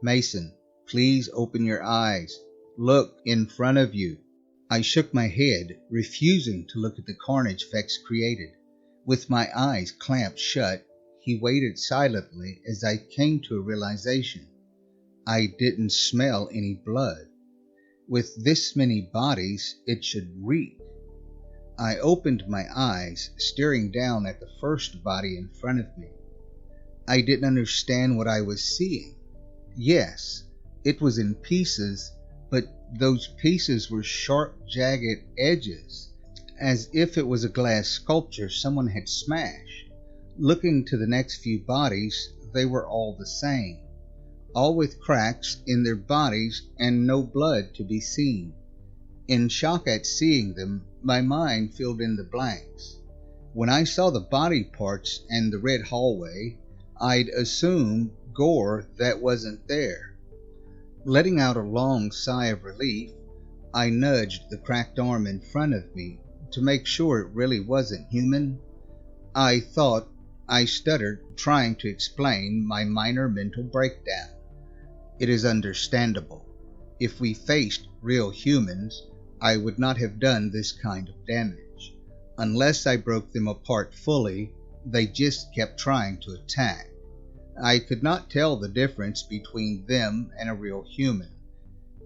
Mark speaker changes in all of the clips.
Speaker 1: Mason, please open your eyes. Look in front of you. I shook my head, refusing to look at the carnage Fex created. With my eyes clamped shut, he waited silently as I came to a realization. I didn't smell any blood. With this many bodies, it should reek. I opened my eyes, staring down at the first body in front of me. I didn't understand what I was seeing. Yes, it was in pieces, but those pieces were sharp, jagged edges, as if it was a glass sculpture someone had smashed. Looking to the next few bodies, they were all the same, all with cracks in their bodies and no blood to be seen. In shock at seeing them, my mind filled in the blanks. When I saw the body parts and the red hallway, I'd assumed gore that wasn't there. Letting out a long sigh of relief, I nudged the cracked arm in front of me to make sure it really wasn't human. I stuttered, trying to explain my minor mental breakdown. It is understandable. If we faced real humans, I would not have done this kind of damage. Unless I broke them apart fully, they just kept trying to attack. I could not tell the difference between them and a real human.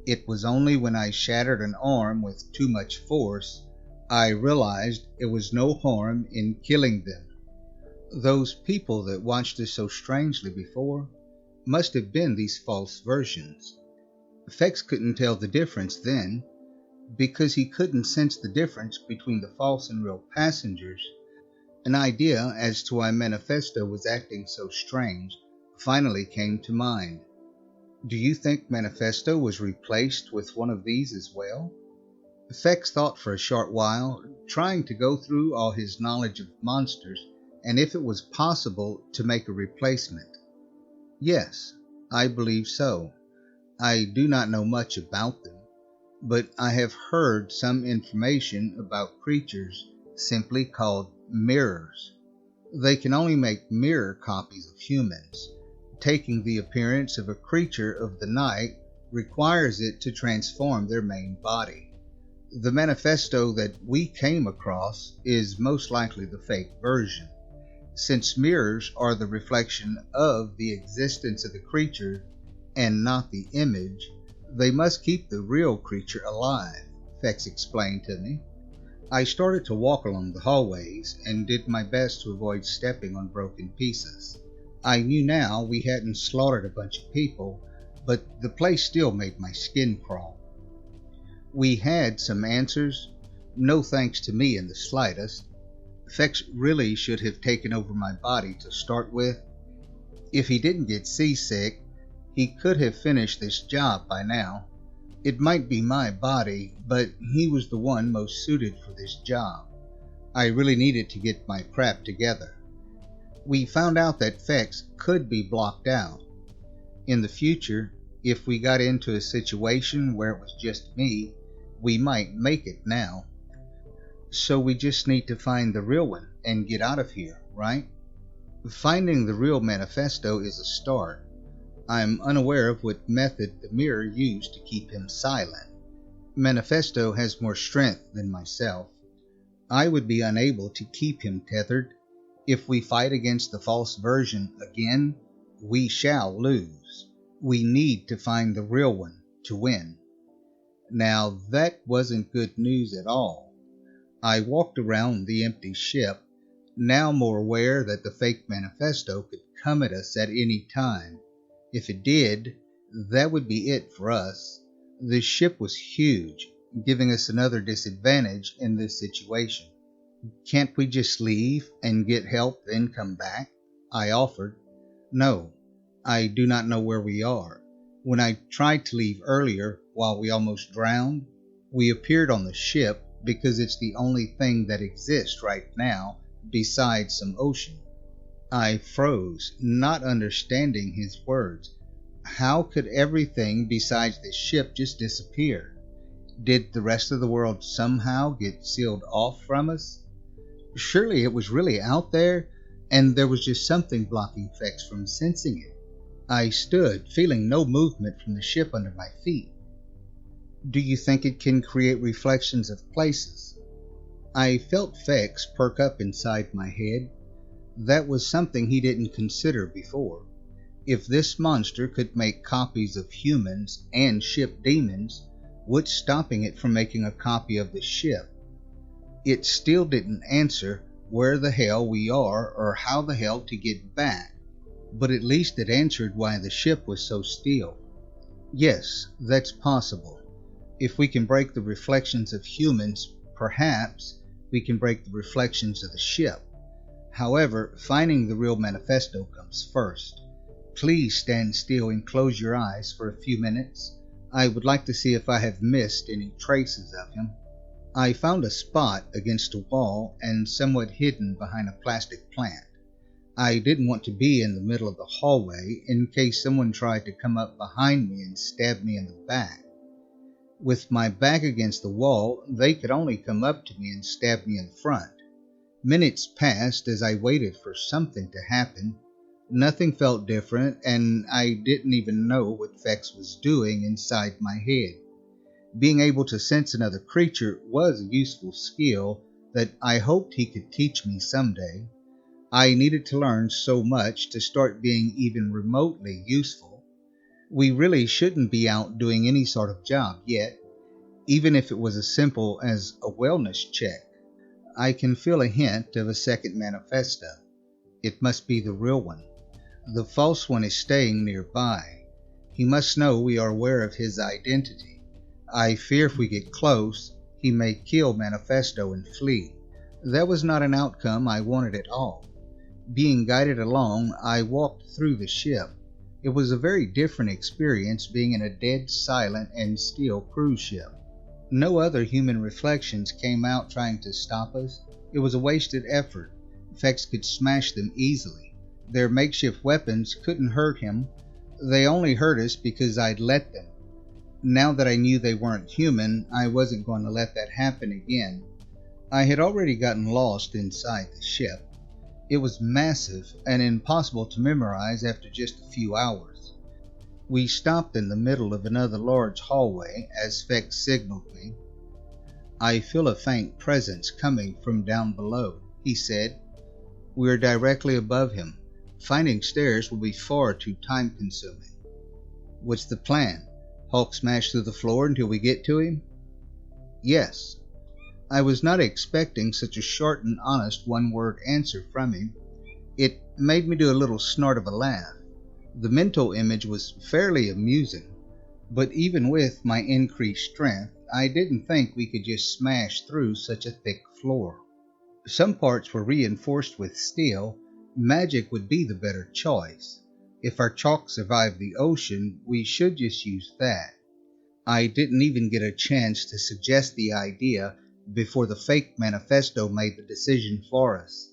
Speaker 1: It was only when I shattered an arm with too much force I realized it was no harm in killing them. Those people that watched us so strangely before must have been these false versions. Fex couldn't tell the difference then, because he couldn't sense the difference between the false and real passengers. An idea as to why Manifesto was acting so strange finally came to mind. Do you think Manifesto was replaced with one of these as well? Fex thought for a short while, trying to go through all his knowledge of monsters and if it was possible to make a replacement. Yes, I believe so. I do not know much about them, but I have heard some information about creatures simply called mirrors. They can only make mirror copies of humans. Taking the appearance of a creature of the night requires it to transform their main body. The Manifesto that we came across is most likely the fake version. Since mirrors are the reflection of the existence of the creature and not the image, they must keep the real creature alive, Fex explained to me. I started to walk along the hallways and did my best to avoid stepping on broken pieces. I knew now we hadn't slaughtered a bunch of people, but the place still made my skin crawl. We had some answers, no thanks to me in the slightest. Fex really should have taken over my body to start with. If he didn't get seasick, he could have finished this job by now. It might be my body, but he was the one most suited for this job. I really needed to get my crap together. We found out that Fex could be blocked out. In the future, if we got into a situation where it was just me, we might make it now. So we just need to find the real one and get out of here, right? Finding the real Manifesto is a start. I'm unaware of what method the mirror used to keep him silent. Manifesto has more strength than myself. I would be unable to keep him tethered. If we fight against the false version again, we shall lose. We need to find the real one to win. Now that wasn't good news at all. I walked around the empty ship, now more aware that the fake Manifesto could come at us at any time. If it did, that would be it for us. The ship was huge, giving us another disadvantage in this situation. Can't we just leave and get help then come back? I offered. No, I do not know where we are. When I tried to leave earlier, while we almost drowned, we appeared on the ship because it's the only thing that exists right now besides some ocean. I froze, not understanding his words. How could everything besides the ship just disappear? Did the rest of the world somehow get sealed off from us? Surely it was really out there, and there was just something blocking Fex from sensing it. I stood, feeling no movement from the ship under my feet. Do you think it can create reflections of places? I felt Fex perk up inside my head. That was something he didn't consider before. If this monster could make copies of humans and ship demons, what's stopping it from making a copy of the ship? It still didn't answer where the hell we are or how the hell to get back, but at least it answered why the ship was so still. Yes, that's possible. If we can break the reflections of humans, perhaps we can break the reflections of the ship. However, finding the real manifesto comes first. Please stand still and close your eyes for a few minutes. I would like to see if I have missed any traces of him. I found a spot against a wall and somewhat hidden behind a plastic plant. I didn't want to be in the middle of the hallway in case someone tried to come up behind me and stab me in the back. With my back against the wall, they could only come up to me and stab me in the front. Minutes passed as I waited for something to happen. Nothing felt different, and I didn't even know what Fex was doing inside my head. Being able to sense another creature was a useful skill that I hoped he could teach me someday. I needed to learn so much to start being even remotely useful. We really shouldn't be out doing any sort of job yet, even if it was as simple as a wellness check. I can feel a hint of a second manifesto. It must be the real one. The false one is staying nearby. He must know we are aware of his identity. I fear if we get close, he may kill Manifesto and flee. That was not an outcome I wanted at all. Being guided along, I walked through the ship. It was a very different experience being in a dead, silent, and still cruise ship. No other human reflections came out trying to stop us. It was a wasted effort. Fex could smash them easily. Their makeshift weapons couldn't hurt him. They only hurt us because I'd let them. Now that I knew they weren't human, I wasn't going to let that happen again. I had already gotten lost inside the ship. It was massive and impossible to memorize after just a few hours. We stopped in the middle of another large hallway as Fex signaled me. I feel a faint presence coming from down below, he said. We are directly above him. Finding stairs will be far too time-consuming. What's the plan? Hulk smash through the floor until we get to him? Yes. I was not expecting such a short and honest one-word answer from him. It made me do a little snort of a laugh. The mental image was fairly amusing, but even with my increased strength, I didn't think we could just smash through such a thick floor. Some parts were reinforced with steel. Magic would be the better choice. If our chalk survived the ocean, we should just use that. I didn't even get a chance to suggest the idea before the fake manifesto made the decision for us.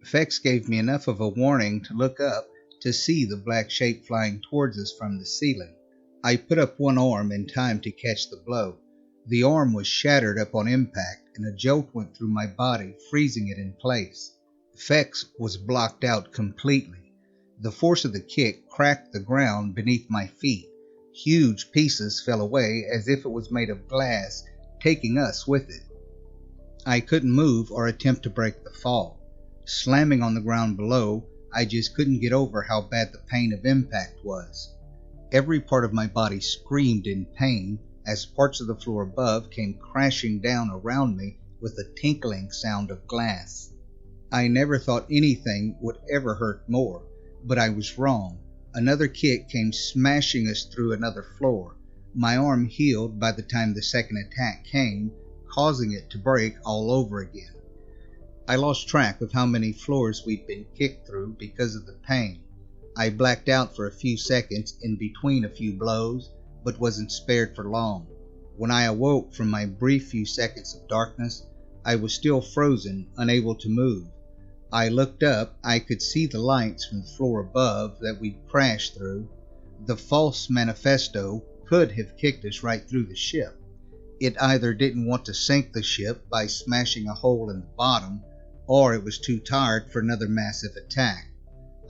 Speaker 1: Fex gave me enough of a warning to look up to see the black shape flying towards us from the ceiling. I put up one arm in time to catch the blow. The arm was shattered upon impact, and a jolt went through my body, freezing it in place. Fex was blocked out completely. The force of the kick cracked the ground beneath my feet. Huge pieces fell away as if it was made of glass, taking us with it. I couldn't move or attempt to break the fall. Slamming on the ground below, I just couldn't get over how bad the pain of impact was. Every part of my body screamed in pain as parts of the floor above came crashing down around me with a tinkling sound of glass. I never thought anything would ever hurt more, but I was wrong. Another kick came smashing us through another floor. My arm healed by the time the second attack came, causing it to break all over again. I lost track of how many floors we'd been kicked through because of the pain. I blacked out for a few seconds in between a few blows, but wasn't spared for long. When I awoke from my brief few seconds of darkness, I was still frozen, unable to move. I looked up. I could see the lights from the floor above that we'd crashed through. The false manifesto could have kicked us right through the ship. It either didn't want to sink the ship by smashing a hole in the bottom, or it was too tired for another massive attack.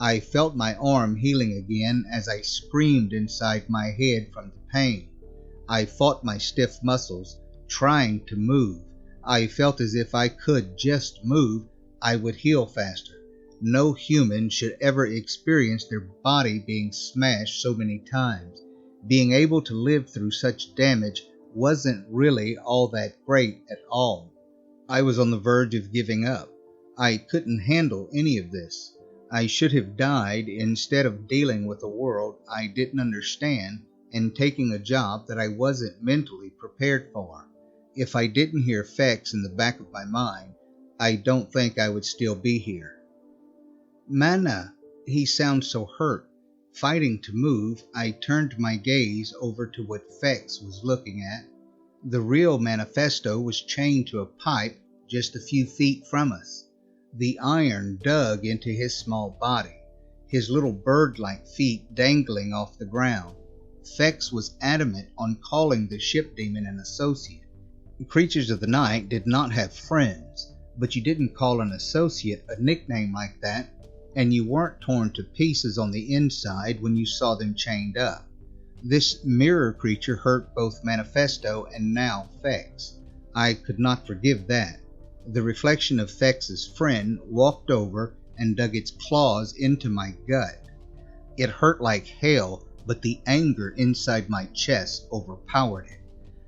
Speaker 1: I felt my arm healing again as I screamed inside my head from the pain. I fought my stiff muscles, trying to move. I felt as if I could just move, I would heal faster. No human should ever experience their body being smashed so many times. Being able to live through such damage wasn't really all that great at all. I was on the verge of giving up. I couldn't handle any of this. I should have died instead of dealing with a world I didn't understand and taking a job that I wasn't mentally prepared for. If I didn't hear Fex in the back of my mind, I don't think I would still be here. Mana, he sounds so hurt. Fighting to move, I turned my gaze over to what Fex was looking at. The real manifesto was chained to a pipe just a few feet from us. The iron dug into his small body, his little bird-like feet dangling off the ground. Fex was adamant on calling the ship demon an associate. Creatures of the night did not have friends, but you didn't call an associate a nickname like that, and you weren't torn to pieces on the inside when you saw them chained up. This mirror creature hurt both Manifesto and now Fex. I could not forgive that. The reflection of Fex's friend walked over and dug its claws into my gut. It hurt like hell, but the anger inside my chest overpowered it.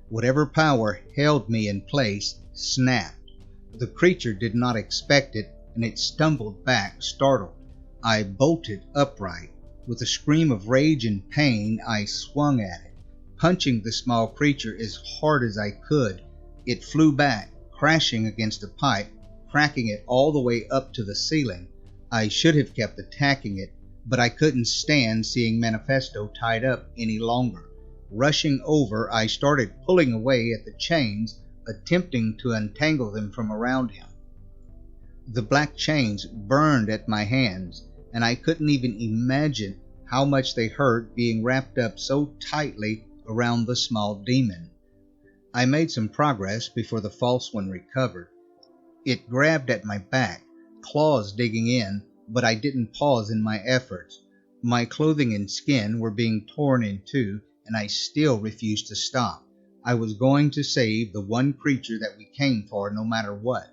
Speaker 1: Whatever power held me in place snapped. The creature did not expect it, and it stumbled back, startled. I bolted upright. With a scream of rage and pain, I swung at it, punching the small creature as hard as I could. It flew back, crashing against a pipe, cracking it all the way up to the ceiling. I should have kept attacking it, but I couldn't stand seeing Manifesto tied up any longer. Rushing over, I started pulling away at the chains, attempting to untangle them from around him. The black chains burned at my hands, and I couldn't even imagine how much they hurt being wrapped up so tightly around the small demon. I made some progress before the false one recovered. It grabbed at my back, claws digging in, but I didn't pause in my efforts. My clothing and skin were being torn in two, and I still refused to stop. I was going to save the one creature that we came for no matter what.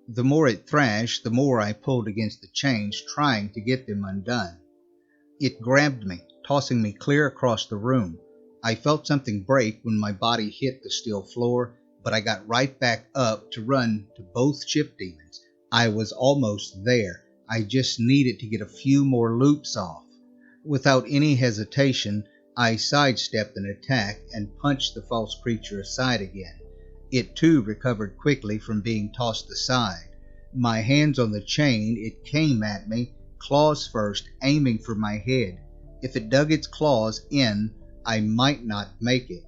Speaker 1: The more it thrashed, the more I pulled against the chains, trying to get them undone. It grabbed me, tossing me clear across the room. I felt something break when my body hit the steel floor, but I got right back up to run to both ship demons. I was almost there. I just needed to get a few more loops off. Without any hesitation, I sidestepped an attack and punched the false creature aside again. It too recovered quickly from being tossed aside. My hands on the chain, it came at me, claws first, aiming for my head. If it dug its claws in, I might not make it.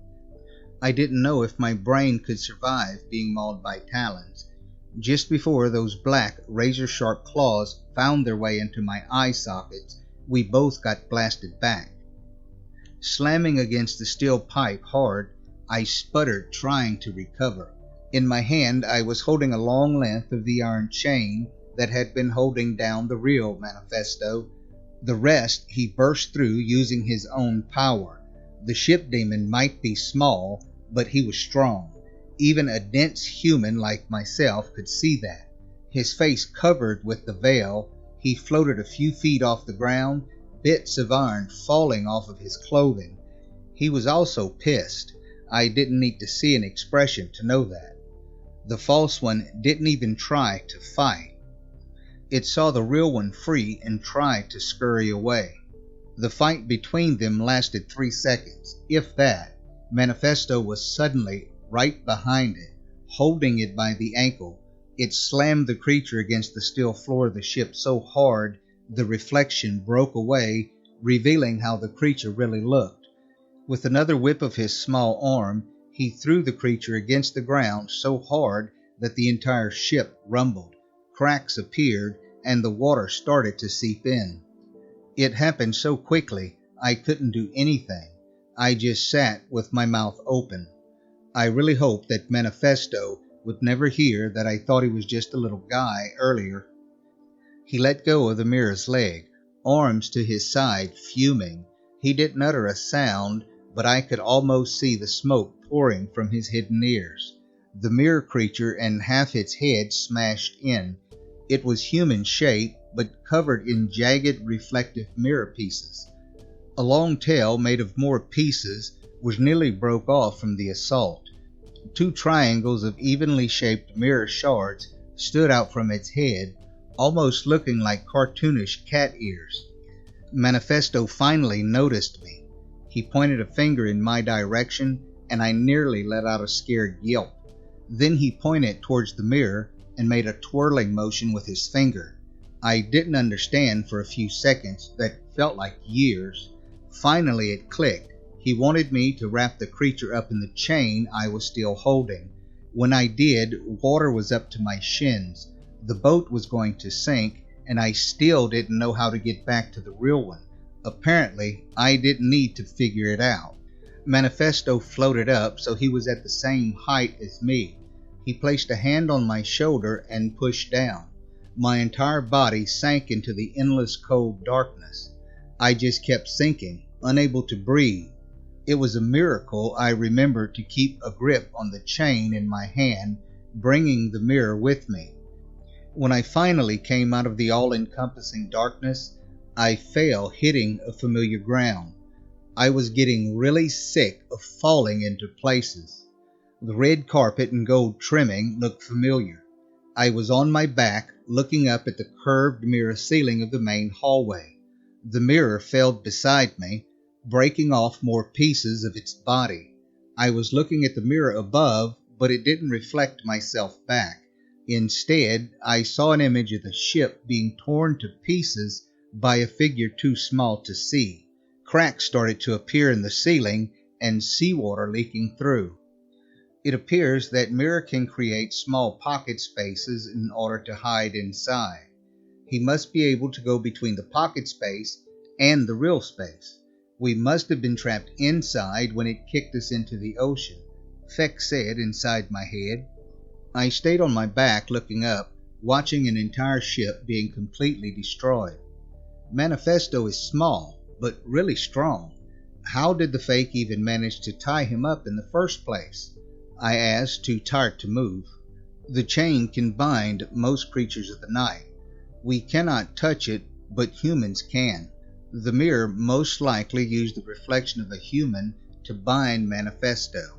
Speaker 1: I didn't know if my brain could survive being mauled by talons. Just before those black, razor-sharp claws found their way into my eye sockets, we both got blasted back. Slamming against the steel pipe hard, I sputtered, trying to recover. In my hand, I was holding a long length of the iron chain that had been holding down the real Manifesto. The rest he burst through using his own power. The ship demon might be small, but he was strong. Even a dense human like myself could see that. His face covered with the veil, he floated a few feet off the ground, bits of iron falling off of his clothing. He was also pissed. I didn't need to see an expression to know that. The false one didn't even try to fight. It saw the real one free and tried to scurry away. The fight between them lasted 3 seconds, if that. Manifesto was suddenly right behind it, holding it by the ankle. It slammed the creature against the steel floor of the ship so hard the reflection broke away, revealing how the creature really looked. With another whip of his small arm, he threw the creature against the ground so hard that the entire ship rumbled. Cracks appeared, and the water started to seep in. It happened so quickly, I couldn't do anything. I just sat with my mouth open. I really hoped that Manifesto would never hear that I thought he was just a little guy earlier. He let go of the mirror's leg. arms to his side, fuming. He didn't utter a sound, but I could almost see the smoke pouring from his hidden ears. The mirror creature and half its head smashed in. It was human shape, but covered in jagged, reflective mirror pieces. A long tail made of more pieces was nearly broke off from the assault. 2 triangles of evenly shaped mirror shards stood out from its head, almost looking like cartoonish cat ears. Manifesto finally noticed me. He pointed a finger in my direction, and I nearly let out a scared yelp. Then he pointed towards the mirror and made a twirling motion with his finger. I didn't understand for a few seconds that felt like years. Finally it clicked. He wanted me to wrap the creature up in the chain I was still holding. When I did, water was up to my shins. The boat was going to sink, and I still didn't know how to get back to the real one. Apparently, I didn't need to figure it out. Manifesto floated up so he was at the same height as me. He placed a hand on my shoulder and pushed down. My entire body sank into the endless cold darkness. I just kept sinking, unable to breathe. It was a miracle I remembered to keep a grip on the chain in my hand, bringing the mirror with me. When I finally came out of the all-encompassing darkness, I fell, hitting a familiar ground. I was getting really sick of falling into places. The red carpet and gold trimming looked familiar. I was on my back, looking up at the curved mirror ceiling of the main hallway. The mirror fell beside me, breaking off more pieces of its body. I was looking at the mirror above, but it didn't reflect myself back. Instead, I saw an image of the ship being torn to pieces by a figure too small to see. Cracks started to appear in the ceiling and seawater leaking through. It appears that mirror can create small pocket spaces in order to hide inside. He must be able to go between the pocket space and the real space. We must have been trapped inside when it kicked us into the ocean, Feck said inside my head. I stayed on my back looking up, watching an entire ship being completely destroyed. Manifesto is small, but really strong. How did the fake even manage to tie him up in the first place? I asked, too tired to move. The chain can bind most creatures of the night. We cannot touch it, but humans can. The mirror most likely used the reflection of a human to bind Manifesto.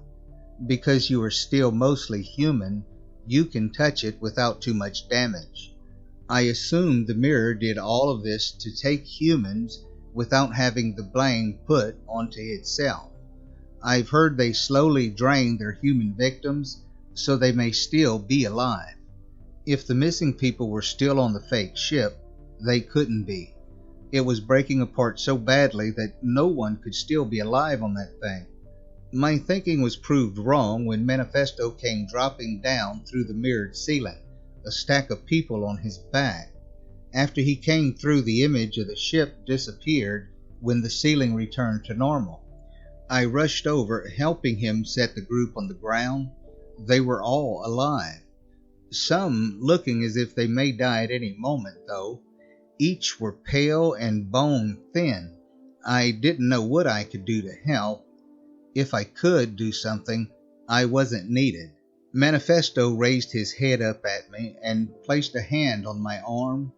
Speaker 1: Because you are still mostly human, you can touch it without too much damage. I assumed the mirror did all of this to take humans without having the blame put onto itself. I've heard they slowly drain their human victims so they may still be alive. If the missing people were still on the fake ship, they couldn't be. It was breaking apart so badly that no one could still be alive on that thing. My thinking was proved wrong when Manifesto came dropping down through the mirrored ceiling, a stack of people on his back. After he came through, the image of the ship disappeared when the ceiling returned to normal. I rushed over, helping him set the group on the ground. They were all alive. Some looking as if they may die at any moment, though. Each were pale and bone thin. I didn't know what I could do to help. If I could do something, I wasn't needed. Manifesto raised his head up at me and placed a hand on my arm.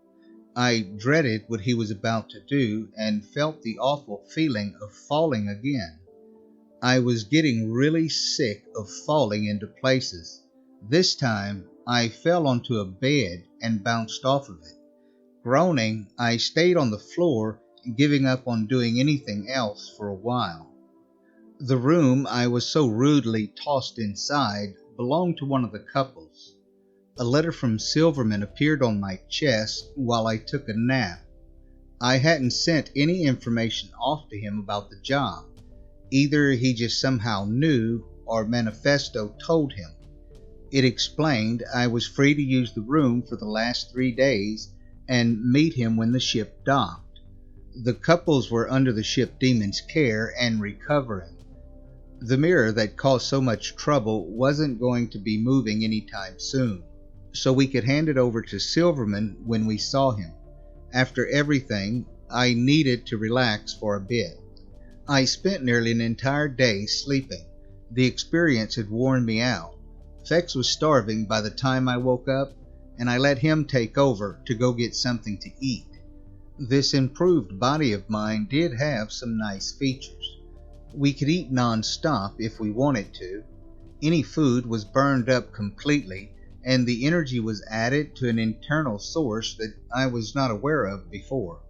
Speaker 1: I dreaded what he was about to do and felt the awful feeling of falling again. I was getting really sick of falling into places. This time, I fell onto a bed and bounced off of it. Groaning, I stayed on the floor, giving up on doing anything else for a while. The room I was so rudely tossed inside belonged to one of the couples. A letter from Silverman appeared on my chest while I took a nap. I hadn't sent any information off to him about the job. Either he just somehow knew, or Manifesto told him. It explained I was free to use the room for the last 3 days and meet him when the ship docked. The couples were under the ship demon's care and recovering. The mirror that caused so much trouble wasn't going to be moving anytime soon, so we could hand it over to Silverman when we saw him. After everything, I needed to relax for a bit. I spent nearly an entire day sleeping. The experience had worn me out. Fex was starving by the time I woke up, and I let him take over to go get something to eat. This improved body of mine did have some nice features. We could eat non-stop if we wanted to. Any food was burned up completely, and the energy was added to an internal source that I was not aware of before.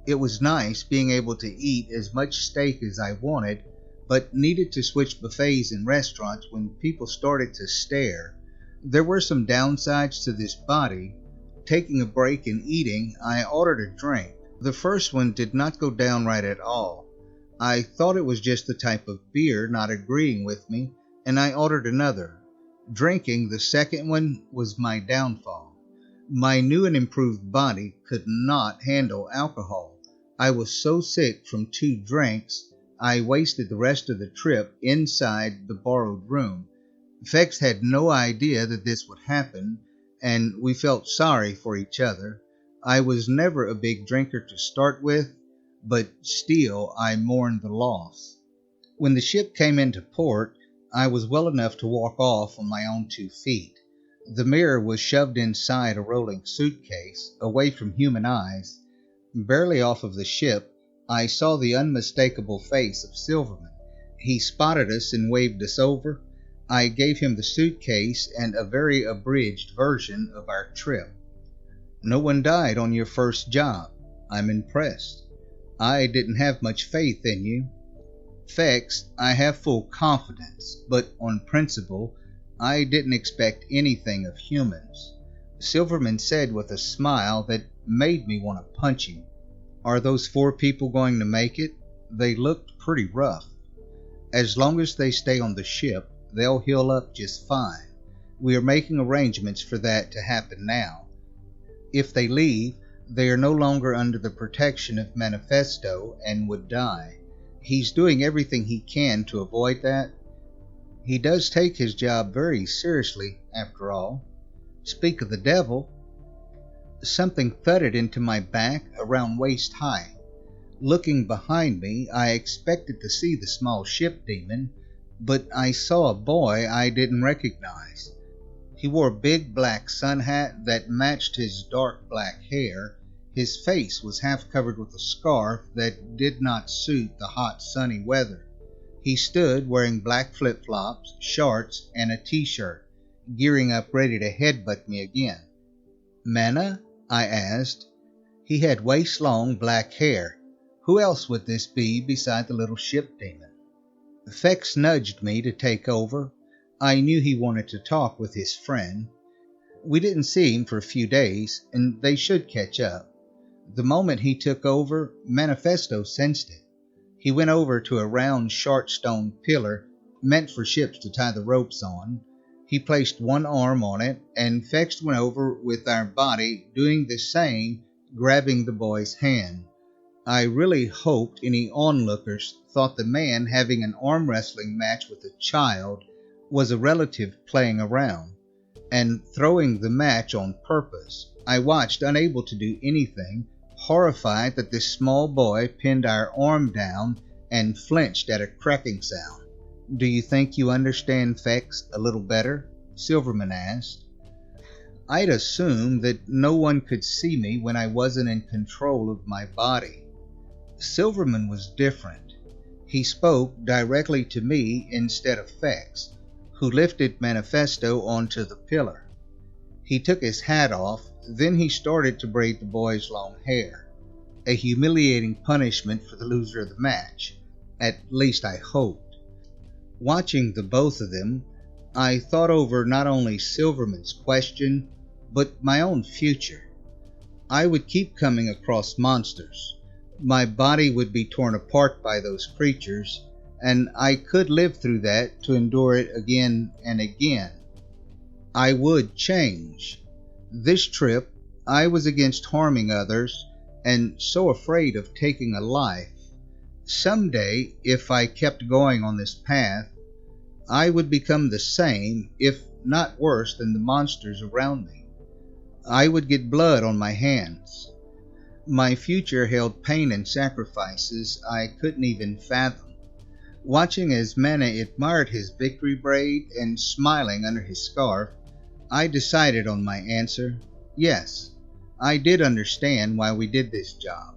Speaker 1: It was nice being able to eat as much steak as I wanted, but needed to switch buffets in restaurants when people started to stare. There were some downsides to this body. Taking a break in eating, I ordered a drink. The first one did not go down right at all. I thought it was just the type of beer not agreeing with me, and I ordered another. Drinking the second one was my downfall. My new and improved body could not handle alcohol. I was so sick from 2 drinks, I wasted the rest of the trip inside the borrowed room. Fex had no idea that this would happen, and we felt sorry for each other. I was never a big drinker to start with, but still I mourned the loss. When the ship came into port, I was well enough to walk off on my own 2 feet. The mirror was shoved inside a rolling suitcase, away from human eyes. Barely off of the ship, I saw the unmistakable face of Silverman. He spotted us and waved us over. I gave him the suitcase and a very abridged version of our trip. "No one died on your first job. I'm impressed. I didn't have much faith in you. Fex, I have full confidence, but on principle, I didn't expect anything of humans," Silverman said with a smile that made me want to punch him. "Are those 4 people going to make it? They looked pretty rough." "As long as they stay on the ship, they'll heal up just fine. We are making arrangements for that to happen now. If they leave, they are no longer under the protection of Manifesto and would die. He's doing everything he can to avoid that. He does take his job very seriously, after all. Speak of the devil." Something thudded into my back around waist high. Looking behind me, I expected to see the small ship demon, but I saw a boy I didn't recognize. He wore a big black sun hat that matched his dark black hair. His face was half covered with a scarf that did not suit the hot sunny weather. He stood wearing black flip-flops, shorts, and a t-shirt, gearing up ready to headbutt me again. "Mana?" I asked. He had waist-long black hair. Who else would this be beside the little ship demon? Fex nudged me to take over. I knew he wanted to talk with his friend. We didn't see him for a few days, and they should catch up. The moment he took over, Manifesto sensed it. He went over to a round short stone pillar meant for ships to tie the ropes on. He placed one arm on it, and Fex went over with our body, doing the same, grabbing the boy's hand. I really hoped any onlookers thought the man having an arm wrestling match with a child was a relative playing around, and throwing the match on purpose. I watched, unable to do anything, horrified that this small boy pinned our arm down and flinched at a cracking sound. "Do you think you understand Fex a little better?" Silverman asked. I'd assumed that no one could see me when I wasn't in control of my body. Silverman was different. He spoke directly to me instead of Fex, who lifted Manifesto onto the pillar. He took his hat off, then he started to braid the boy's long hair. A humiliating punishment for the loser of the match. At least I hoped. Watching the both of them, I thought over not only Silverman's question, but my own future. I would keep coming across monsters. My body would be torn apart by those creatures, and I could live through that to endure it again and again. I would change. This trip, I was against harming others, and so afraid of taking a life. Someday, if I kept going on this path, I would become the same, if not worse than the monsters around me. I would get blood on my hands. My future held pain and sacrifices I couldn't even fathom. Watching as Mana admired his victory braid and smiling under his scarf, I decided on my answer. Yes, I did understand why we did this job.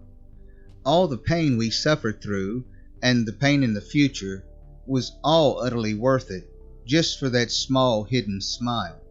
Speaker 1: All the pain we suffered through, and the pain in the future, was all utterly worth it, just for that small hidden smile.